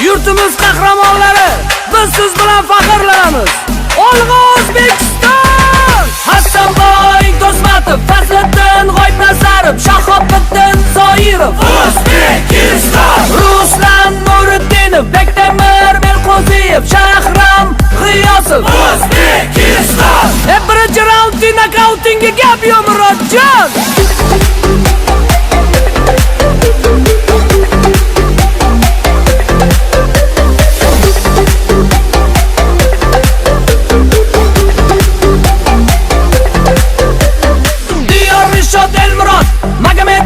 Yurtimiz qahramonlari, biz siz bilan faxrlanamiz. Olg'a O'zbekiston! Hasanboy Do'stmatov, Fazliddin G'oibnazarov, Shahobiddin Zoirov, O'zbekiston! Ruslan Nuriddinov, Bektemir Melqo'ziyev, Shahram G'iyosov, O'zbekiston! Birinchi raundning nokautinga gap yo'q Murodjon.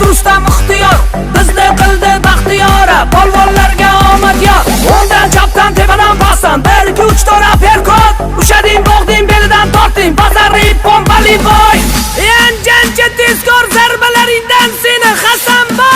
Rustam ixtiyor, bizni qildi baxtiyora. Polvonlarga omad yor. O'ndan chapdan tepadan pastdan 1 2 3 4 perkot. Ushading, bog'ding, belidan torting, bazarli pompali boy. Yanjancha tezkor zarbalaringdan seni Hasanboy.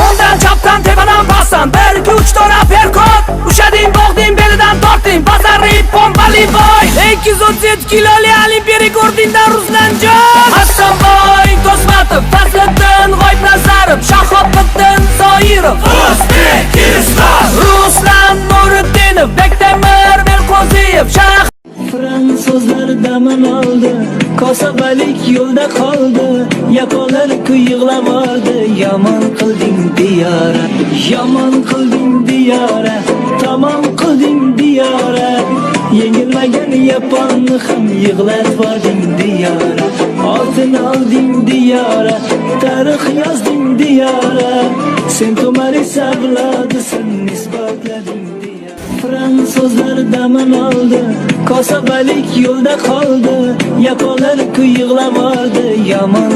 Ondan çaptan tepadan bassan 1 2 3 4 perkot. Ushading, bog'ding, belidan torting, bazarli pompali boy. 237 kiloli olimpiya rekordingdan Ruslanjon. Hasanboy Do'stmatov, Fazliddin G'oibnazarov, Shahobiddin Zoirov, O'zbekiston! Ruslan Nuriddinov, Bektemir Melqo'ziyev, Fransuzlar damin oldi, kosabalik yo'lda qoldi, yaponlar yig'lab oldi. Yomon qilding diyora, yomon qilding diyora, tamom qilding diyora. Yengilmagan yaponni ham yig'latvolding diyora. Oltin olding diyora, tarix yozding diyora. Sen Tomari savlodisan, isbotlading diyora. Fransuzlar damin oldi, kosabalik yo'lda qoldi, yaponlar yig'lab oldi. Yomon